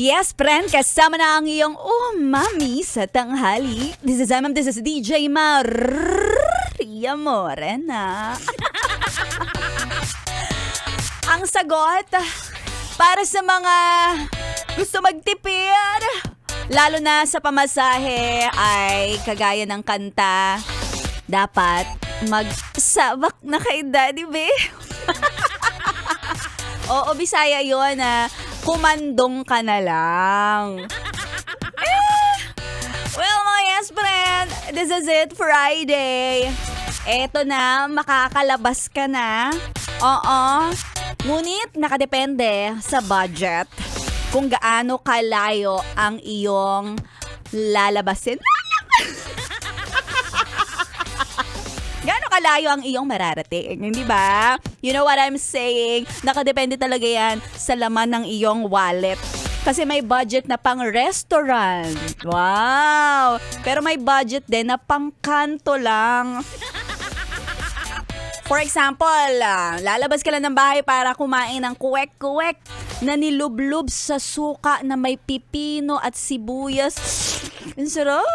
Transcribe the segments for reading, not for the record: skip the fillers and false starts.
Yes, friend, kasama na ang iyong mami sa tanghali. This is DJ Maria Morena. Ang sagot para sa mga gusto magtipid, lalo na sa pamasahe, ay kagaya ng kanta, dapat magsabak na kay Daddy Be. Oo, Bisaya yun na kumandong ka na lang. Well, mga yes, friend, this is it, Friday. Eto na, makakalabas ka na. Oo. Ngunit nakadepende sa budget kung gaano kalayo ang iyong lalabasin. Gaano kalayo ang iyong mararating, hindi ba? You know what I'm saying? Nakadepende talaga yan sa laman ng iyong wallet. Kasi may budget na pang restaurant. Wow! Pero may budget din na pang kanto lang. For example, lalabas ka lang ng bahay para kumain ng kuwek-kuwek na nilublub sa suka na may pipino at sibuyas. Ang sarap!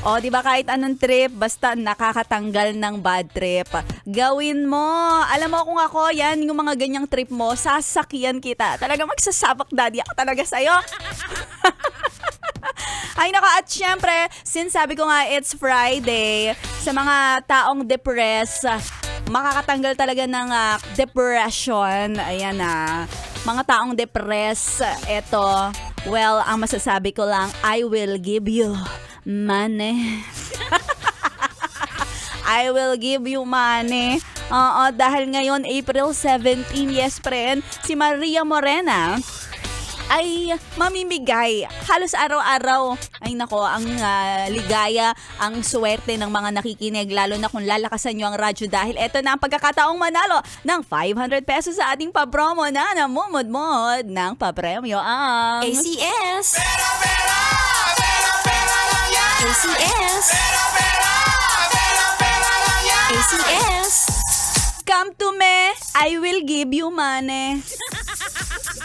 O, di ba kahit anong trip, basta nakakatanggal ng bad trip. Gawin mo. Alam mo kung ako, yan, yung mga ganyang trip mo, sasakyan kita. Talaga magsasabak daddy ako talaga sa'yo. Ay naka, at syempre, since sabi ko nga it's Friday, sa mga taong depressed, makakatanggal talaga ng depression. Ayan na. Mga taong depressed, eto, well, ang masasabi ko lang, I will give you money. I will give you money. Oo, dahil ngayon, April 17, yes friend, si Maria Morena ay mamimigay halos araw-araw. Ay nako, ang ligaya, ang swerte ng mga nakikinig, lalo na kung lalakasan nyo ang radyo dahil eto na ang pagkakataong manalo ng 500 pesos sa ating papromo na namumudmod ng papremyo ang ACS! ACS! ACS! Come to me, I will give you money.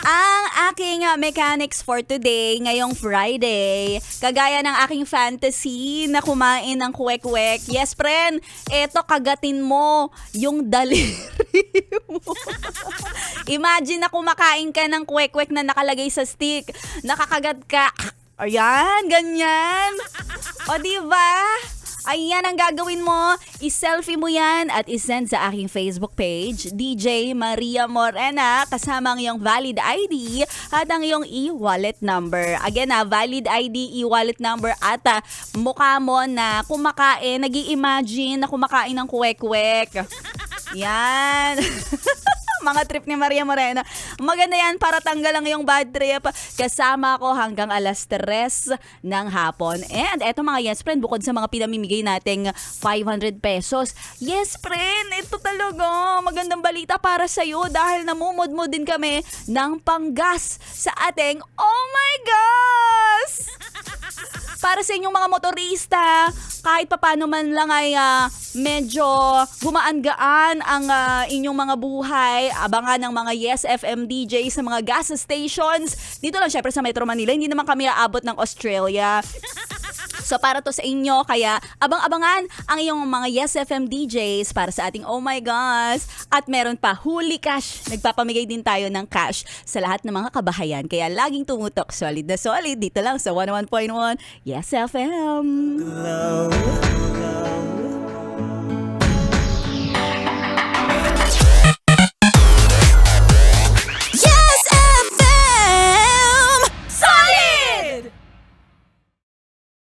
Ang aking mechanics for today, ngayong Friday, kagaya ng aking fantasy na kumain ng kwek-kwek. Yes, friend, eto kagatin mo yung daliri mo. Imagine na kumakain ka ng kwek-kwek na nakalagay sa stick. Nakakagat ka. Ayan, ganyan. O, diba? Ayan ang gagawin mo. I-selfie mo yan at isend sa aking Facebook page, DJ Maria Morena, kasama ang iyong valid ID at ang iyong e-wallet number. Again valid ID, e-wallet number at mukha mo na kumakain, nag-i-imagine na kumakain ng kwek-kwek. Yan. Mga trip ni Maria Morena. Maganda yan para tanggal ang iyong bad trip. Kasama ko hanggang alas 3 ng hapon. And eto mga yes friend, bukod sa mga pinamimigay nating 500 pesos. Yes friend, ito talaga magandang balita para sa'yo dahil namumod mo din kami ng panggas sa ating oh my gosh! Para sa inyong mga motorista, kahit papano man lang ay medyo gumaan-gaan ang inyong mga buhay, abangan ng mga Yes FM DJ sa mga gas stations. Dito lang syempre sa Metro Manila, hindi naman kami aabot ng Australia. So para to sa inyo, kaya abang-abangan ang iyong mga Yes FM DJs para sa ating oh my gosh. At meron pa huli cash. Nagpapamigay din tayo ng cash sa lahat ng mga kabahayan. Kaya laging tumutok solid na solid dito lang sa 101.1 Yes FM. Love.